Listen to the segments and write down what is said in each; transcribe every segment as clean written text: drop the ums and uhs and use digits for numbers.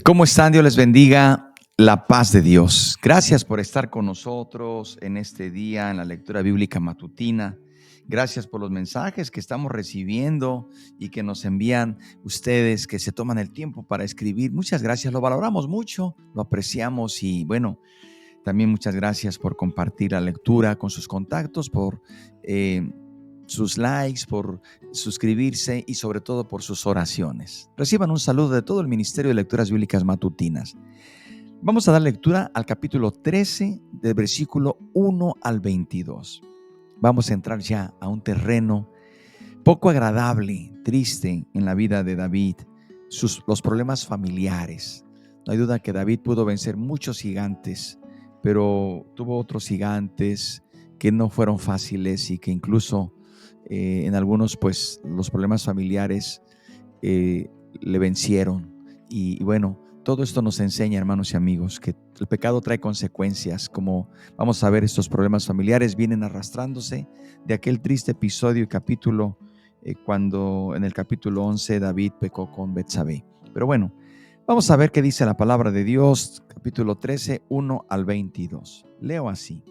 ¿Cómo están? Dios les bendiga. La paz de Dios. Gracias por estar con nosotros en este día en la lectura bíblica matutina. Gracias por los mensajes que estamos recibiendo y que nos envían ustedes, que se toman el tiempo para escribir. Muchas gracias, lo valoramos mucho, lo apreciamos y bueno, también muchas gracias por compartir la lectura con sus contactos, por sus likes, por suscribirse y sobre todo por sus oraciones. Reciban un saludo de todo el Ministerio de Lecturas Bíblicas Matutinas. Vamos a dar lectura al capítulo 13 del versículo 1 al 22. Vamos a entrar ya a un terreno poco agradable, triste en la vida de David, los problemas familiares. No hay duda que David pudo vencer muchos gigantes, pero tuvo otros gigantes que no fueron fáciles y que incluso en algunos pues los problemas familiares le vencieron. Y bueno, todo esto nos enseña, hermanos y amigos, que el pecado trae consecuencias. Como vamos a ver, estos problemas familiares vienen arrastrándose de aquel triste episodio y capítulo cuando en el capítulo 11 David pecó con Betsabé. Pero bueno, vamos a ver qué dice la palabra de Dios, capítulo 13, 1 al 22. Leo así.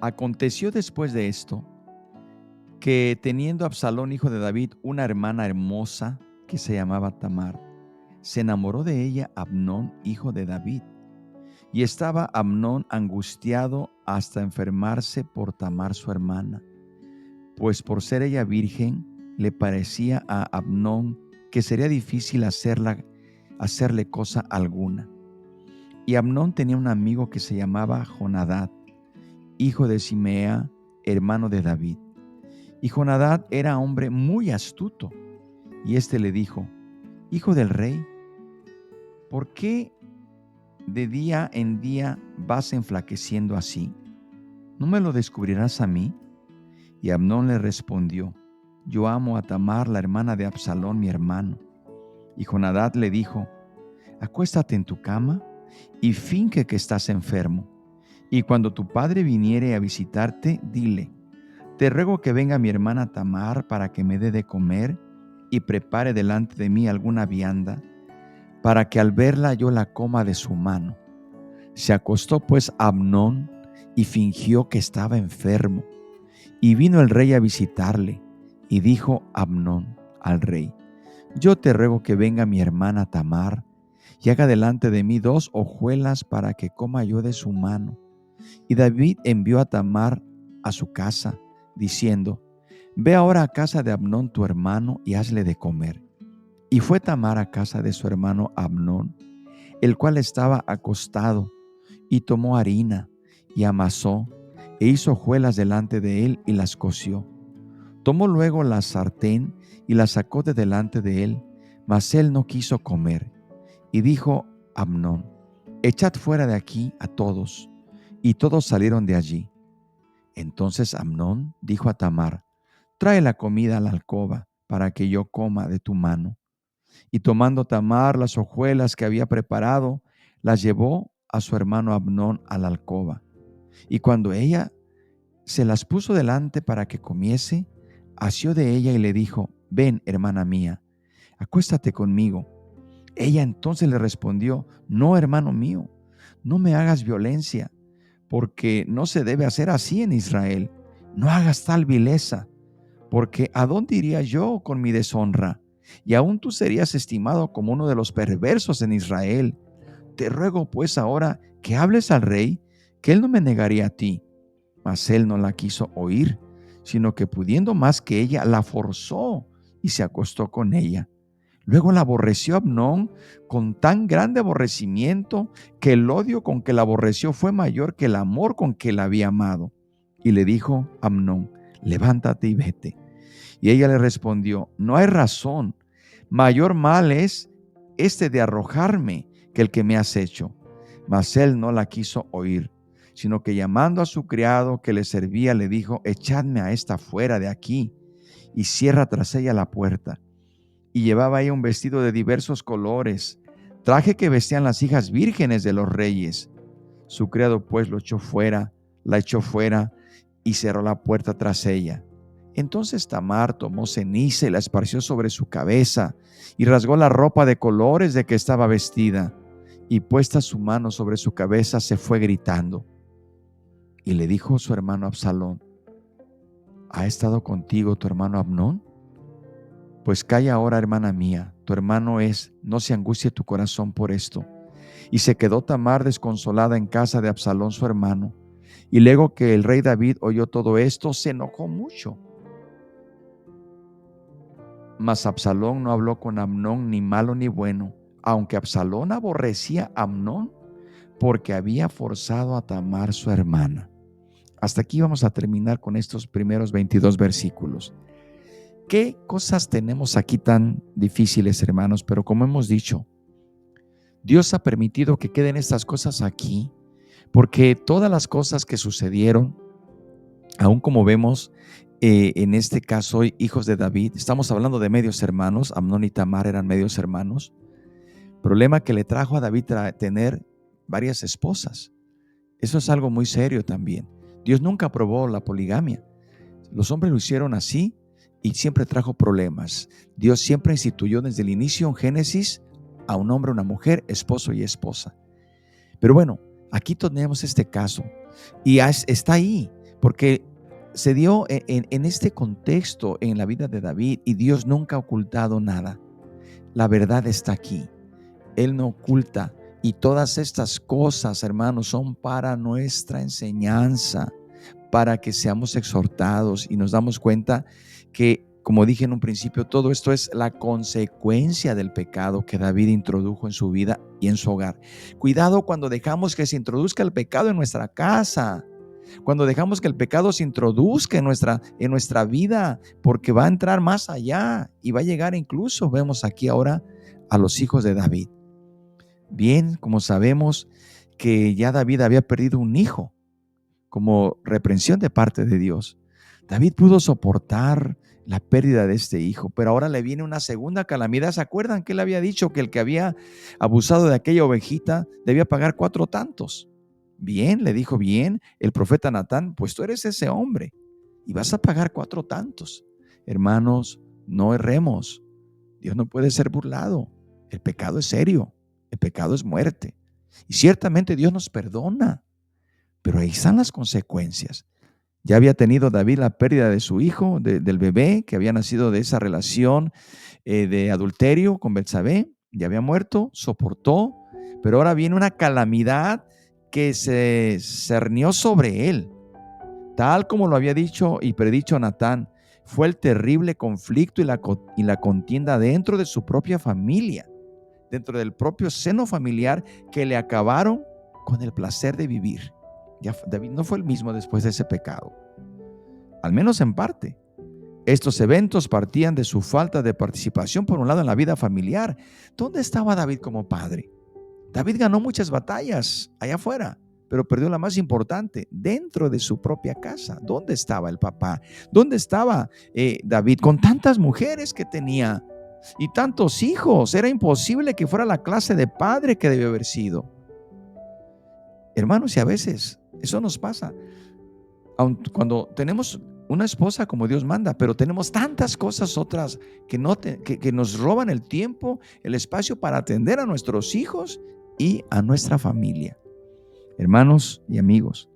Aconteció después de esto que teniendo Absalón, hijo de David, una hermana hermosa que se llamaba Tamar, se enamoró de ella Amnón, hijo de David. Y estaba Amnón angustiado hasta enfermarse por Tamar su hermana, pues por ser ella virgen, le parecía a Amnón que sería difícil hacerle cosa alguna. Y Amnón tenía un amigo que se llamaba Jonadab, hijo de Simea, hermano de David. Y Jonadab era hombre muy astuto, y éste le dijo: Hijo del rey, ¿por qué de día en día vas enflaqueciendo así? ¿No me lo descubrirás a mí? Y Amnón le respondió: Yo amo a Tamar, la hermana de Absalón, mi hermano. Y Jonadab le dijo: Acuéstate en tu cama y finge que estás enfermo. Y cuando tu padre viniere a visitarte, dile: Te ruego que venga mi hermana Tamar para que me dé de comer y prepare delante de mí alguna vianda, para que al verla yo la coma de su mano. Se acostó pues Amnón y fingió que estaba enfermo. Y vino el rey a visitarle, y dijo Amnón al rey: Yo te ruego que venga mi hermana Tamar y haga delante de mí 2 hojuelas para que coma yo de su mano. Y David envió a Tamar a su casa, diciendo: Ve ahora a casa de Amnón tu hermano y hazle de comer. Y fue Tamar a casa de su hermano Amnón, el cual estaba acostado, y tomó harina, y amasó, e hizo hojuelas delante de él, y las coció. Tomó luego la sartén, y la sacó de delante de él, mas él no quiso comer. Y dijo Amnón: Echad fuera de aquí a todos. Y todos salieron de allí. Entonces Amnón dijo a Tamar: Trae la comida a la alcoba, para que yo coma de tu mano. Y tomando Tamar las hojuelas que había preparado, las llevó a su hermano Amnón a la alcoba. Y cuando ella se las puso delante para que comiese, asió de ella y le dijo: Ven, hermana mía, acuéstate conmigo. Ella entonces le respondió: No, hermano mío, no me hagas violencia, porque no se debe hacer así en Israel. No hagas tal vileza, porque ¿a dónde iría yo con mi deshonra? Y aún tú serías estimado como uno de los perversos en Israel. Te ruego pues ahora que hables al rey, que él no me negaría a ti. Mas él no la quiso oír, sino que pudiendo más que ella, la forzó y se acostó con ella. Luego la aborreció Amnón con tan grande aborrecimiento que el odio con que la aborreció fue mayor que el amor con que la había amado. Y le dijo Amnón: Levántate y vete. Y ella le respondió: No hay razón. Mayor mal es este de arrojarme que el que me has hecho. Mas él no la quiso oír, sino que llamando a su criado que le servía, le dijo: Echadme a esta fuera de aquí, y cierra tras ella la puerta. Y llevaba ella un vestido de diversos colores, traje que vestían las hijas vírgenes de los reyes. Su criado pues la echó fuera y cerró la puerta tras ella. Entonces Tamar tomó ceniza y la esparció sobre su cabeza y rasgó la ropa de colores de que estaba vestida, y puesta su mano sobre su cabeza se fue gritando. Y le dijo su hermano Absalón: ¿Ha estado contigo tu hermano Amnón? Pues calla ahora, hermana mía, tu hermano es, no se angustie tu corazón por esto. Y se quedó Tamar desconsolada en casa de Absalón su hermano. Y luego que el rey David oyó todo esto, se enojó mucho. Mas Absalón no habló con Amnón ni malo ni bueno, aunque Absalón aborrecía a Amnón porque había forzado a Tamar su hermana. Hasta aquí vamos a terminar con estos primeros 22 versículos. ¿Qué cosas tenemos aquí tan difíciles, hermanos? Pero como hemos dicho, Dios ha permitido que queden estas cosas aquí, porque todas las cosas que sucedieron, aún como vemos en este caso, hijos de David, estamos hablando de medios hermanos. Amnón y Tamar eran medios hermanos. Problema que le trajo a David tener varias esposas. Eso es algo muy serio también. Dios nunca aprobó la poligamia. Los hombres lo hicieron así y siempre trajo problemas. Dios siempre instituyó desde el inicio en Génesis a un hombre, una mujer, esposo y esposa. Pero bueno, aquí tenemos este caso y está ahí porque se dio en este contexto en la vida de David, y Dios nunca ha ocultado nada. La verdad está aquí. Él no oculta, y todas estas cosas, hermanos, son para nuestra enseñanza, para que seamos exhortados y nos damos cuenta que, como dije en un principio, todo esto es la consecuencia del pecado que David introdujo en su vida y en su hogar. Cuidado cuando dejamos que se introduzca el pecado en nuestra casa, cuando dejamos que el pecado se introduzca en nuestra vida, porque va a entrar más allá y va a llegar incluso, vemos aquí ahora, a los hijos de David. Bien, como sabemos que ya David había perdido un hijo como reprensión de parte de Dios. David pudo soportar la pérdida de este hijo, pero ahora le viene una segunda calamidad. ¿Se acuerdan que él había dicho que el que había abusado de aquella ovejita debía pagar 4 tantos? Bien, le dijo bien el profeta Natán, pues tú eres ese hombre y vas a pagar 4 tantos. Hermanos, no erremos. Dios no puede ser burlado. El pecado es serio. El pecado es muerte. Y ciertamente Dios nos perdona, pero ahí están las consecuencias. Ya había tenido David la pérdida de su hijo, del bebé que había nacido de esa relación de adulterio con Betsabé. Ya había muerto, soportó, pero ahora viene una calamidad que se cernió sobre él. Tal como lo había dicho y predicho Natán, fue el terrible conflicto y la contienda dentro de su propia familia, dentro del propio seno familiar, que le acabaron con el placer de vivir. Ya David no fue el mismo después de ese pecado, al menos en parte. Estos eventos partían de su falta de participación, por un lado, en la vida familiar. ¿Dónde estaba David como padre? David ganó muchas batallas allá afuera, pero perdió la más importante, dentro de su propia casa. ¿Dónde estaba el papá? ¿Dónde estaba David con tantas mujeres que tenía y tantos hijos? Era imposible que fuera la clase de padre que debió haber sido. Hermanos, y a veces eso nos pasa. Cuando tenemos una esposa como Dios manda, pero tenemos tantas cosas otras que nos roban el tiempo, el espacio para atender a nuestros hijos y a nuestra familia. Hermanos y amigos,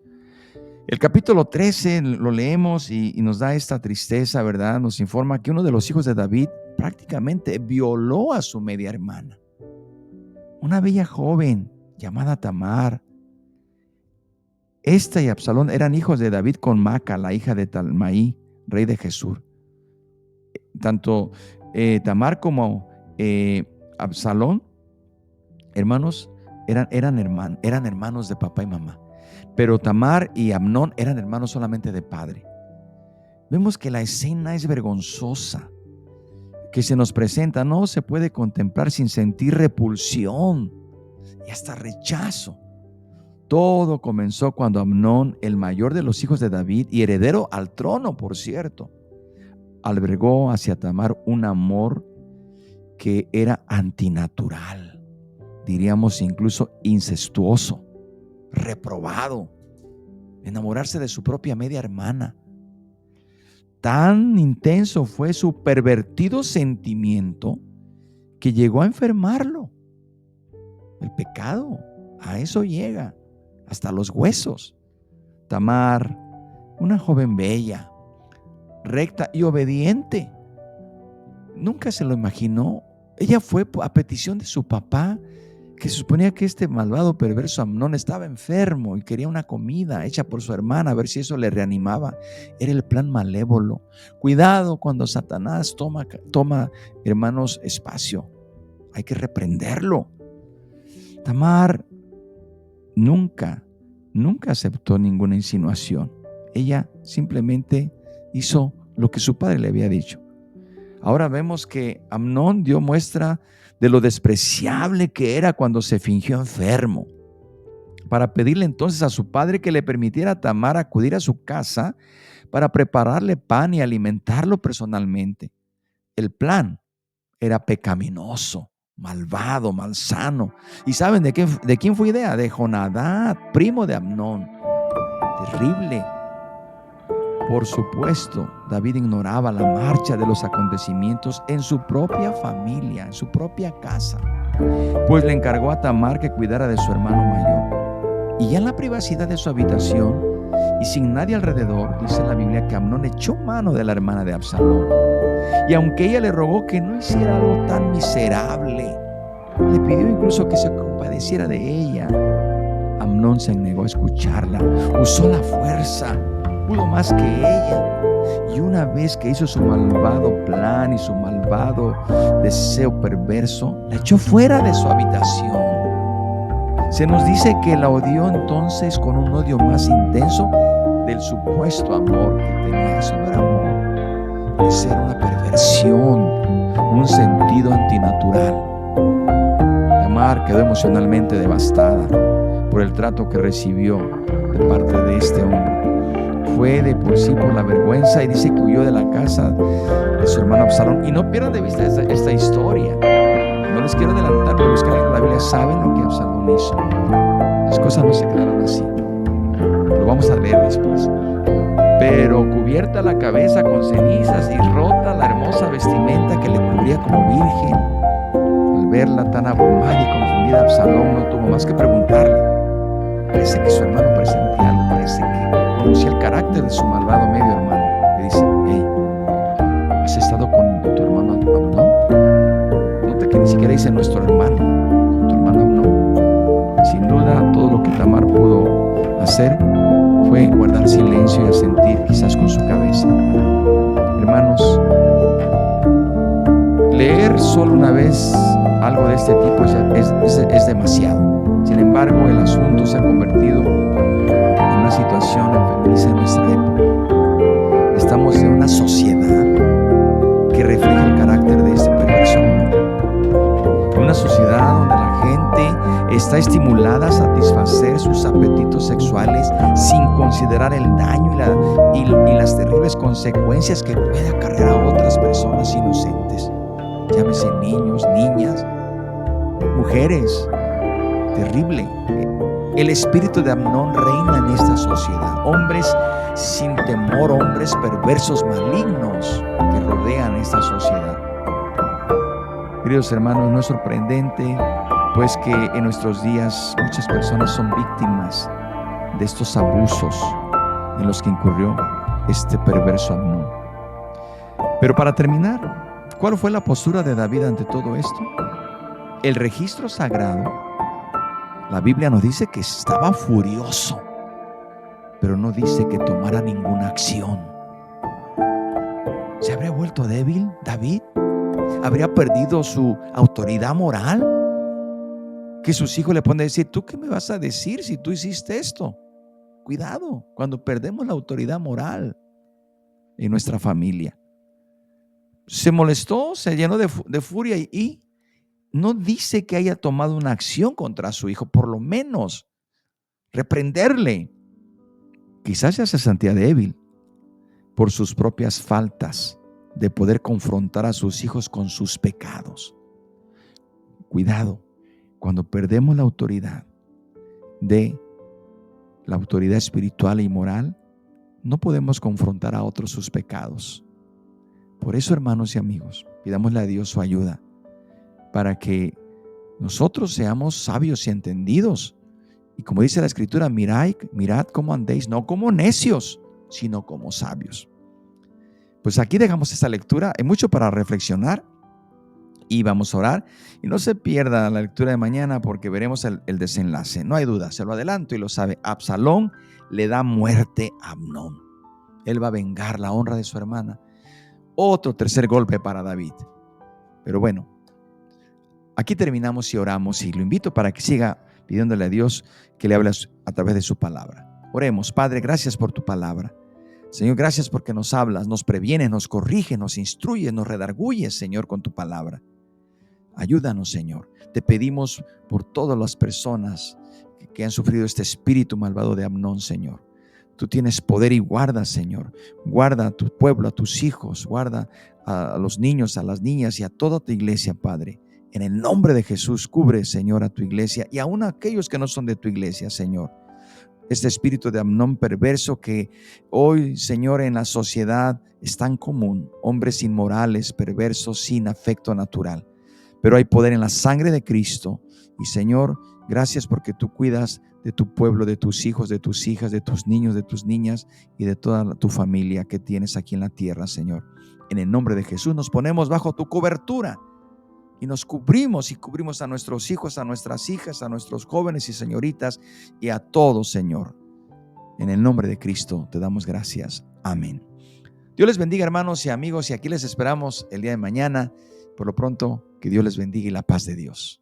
el capítulo 13 lo leemos y nos da esta tristeza, ¿verdad? Nos informa que uno de los hijos de David prácticamente violó a su media hermana, una bella joven llamada Tamar. Esta y Absalón eran hijos de David con Maca, la hija de Talmaí, rey de Gesur. Tanto Tamar como Absalón, hermanos, eran hermanos de papá y mamá. Pero Tamar y Amnón eran hermanos solamente de padre. Vemos que la escena es vergonzosa que se nos presenta. No se puede contemplar sin sentir repulsión y hasta rechazo. Todo comenzó cuando Amnón, el mayor de los hijos de David y heredero al trono, por cierto, albergó hacia Tamar un amor que era antinatural, diríamos incluso incestuoso, reprobado, enamorarse de su propia media hermana. Tan intenso fue su pervertido sentimiento que llegó a enfermarlo. El pecado, a eso llega, hasta los huesos. Tamar, una joven bella, recta y obediente, nunca se lo imaginó. Ella fue a petición de su papá, que se suponía que este malvado perverso Amnón estaba enfermo y quería una comida hecha por su hermana, a ver si eso le reanimaba. Era el plan malévolo. Cuidado cuando Satanás toma, hermanos, espacio. Hay que reprenderlo. Tamar nunca aceptó ninguna insinuación. Ella simplemente hizo lo que su padre le había dicho. Ahora vemos que Amnón dio muestra de lo despreciable que era cuando se fingió enfermo, para pedirle entonces a su padre que le permitiera a Tamar acudir a su casa para prepararle pan y alimentarlo personalmente. El plan era pecaminoso, malvado, malsano. ¿Y saben de quién fue idea? De Jonadab, primo de Amnón. Terrible. Por supuesto, David ignoraba la marcha de los acontecimientos en su propia familia, en su propia casa, pues le encargó a Tamar que cuidara de su hermano mayor. Y ya en la privacidad de su habitación y sin nadie alrededor, dice la Biblia que Amnón echó mano de la hermana de Absalón. Y aunque ella le rogó que no hiciera algo tan miserable, le pidió incluso que se compadeciera de ella, Amnón se negó a escucharla, usó la fuerza, pudo más que ella. Y una vez que hizo su malvado plan y su malvado deseo perverso, la echó fuera de su habitación. Se nos dice que la odió entonces con un odio más intenso del supuesto amor que tenía. Eso no era amor, eso era una perversión, un sentido antinatural. Tamar quedó emocionalmente devastada por el trato que recibió de parte de este hombre. Fue de por sí por la vergüenza y dice que huyó de la casa de su hermano Absalón. Y no pierdan de vista esta historia. No les quiero adelantar, pero los que leen la Biblia saben lo que Absalón hizo. Las cosas no se quedaron así. Lo vamos a leer después. Pero cubierta la cabeza con cenizas y rota la hermosa vestimenta que le cubría como virgen. Al verla tan abrumada y confundida, Absalón no tuvo más que preguntarle. Parece que su hermano presentía algo, parece que conocía el carácter de su malvado medio hermano. Le dice: hey, ¿has estado con tu hermano Amnón? Nota que ni siquiera dice nuestro hermano, con tu hermano Amnón. Sin duda, todo lo que Tamar pudo hacer fue guardar silencio y asentir, quizás con su cabeza. Hermanos, leer solo una vez algo de este tipo es demasiado. Sin embargo, el asunto se ha convertido en una situación enfermiza en nuestra época. Estamos en una sociedad que refleja el carácter de este perverso mundo. Una sociedad donde la gente está estimulada a satisfacer sus apetitos sexuales sin considerar el daño y las terribles consecuencias que puede acarrear a otras personas inocentes. Llámese niños, niñas, mujeres. Terrible. El espíritu de Amnón reina en esta sociedad. Hombres sin temor, hombres perversos, malignos que rodean esta sociedad. Queridos hermanos, no es sorprendente pues que en nuestros días muchas personas son víctimas de estos abusos en los que incurrió este perverso Amnón. Pero para terminar, ¿cuál fue la postura de David ante todo esto? El registro sagrado, la Biblia nos dice que estaba furioso, pero no dice que tomara ninguna acción. ¿Se habría vuelto débil David? ¿Habría perdido su autoridad moral? Que sus hijos le pueden decir: ¿tú qué me vas a decir si tú hiciste esto? Cuidado cuando perdemos la autoridad moral en nuestra familia. Se molestó, se llenó de furia y no dice que haya tomado una acción contra su hijo, por lo menos reprenderle. Quizás ya se sentía débil por sus propias faltas de poder confrontar a sus hijos con sus pecados. Cuidado, cuando perdemos la autoridad espiritual y moral, no podemos confrontar a otros sus pecados. Por eso, hermanos y amigos, pidámosle a Dios su ayuda para que nosotros seamos sabios y entendidos. Y como dice la Escritura, mirad cómo andéis, no como necios, sino como sabios. Pues aquí dejamos esta lectura. Hay mucho para reflexionar y vamos a orar. Y no se pierda la lectura de mañana porque veremos el desenlace. No hay duda, se lo adelanto y lo sabe. Absalón le da muerte a Amnón. Él va a vengar la honra de su hermana. Otro tercer golpe para David. Pero bueno, aquí terminamos y oramos y lo invito para que siga pidiéndole a Dios que le hable a través de su palabra. Oremos. Padre, gracias por tu palabra. Señor, gracias porque nos hablas, nos previenes, nos corriges, nos instruyes, nos redarguyes, Señor, con tu palabra. Ayúdanos, Señor. Te pedimos por todas las personas que han sufrido este espíritu malvado de Amnón, Señor. Tú tienes poder y guarda, Señor. Guarda a tu pueblo, a tus hijos. Guarda a los niños, a las niñas y a toda tu iglesia, Padre. En el nombre de Jesús, cubre, Señor, a tu iglesia y aún a aquellos que no son de tu iglesia, Señor. Este espíritu de Amnón perverso que hoy, Señor, en la sociedad es tan común. Hombres inmorales, perversos, sin afecto natural. Pero hay poder en la sangre de Cristo. Y Señor, gracias porque tú cuidas de tu pueblo, de tus hijos, de tus hijas, de tus niños, de tus niñas y de toda tu familia que tienes aquí en la tierra, Señor. En el nombre de Jesús nos ponemos bajo tu cobertura y nos cubrimos y cubrimos a nuestros hijos, a nuestras hijas, a nuestros jóvenes y señoritas y a todos, Señor. En el nombre de Cristo te damos gracias. Amén. Dios les bendiga, hermanos y amigos, y aquí les esperamos el día de mañana. Por lo pronto, que Dios les bendiga y la paz de Dios.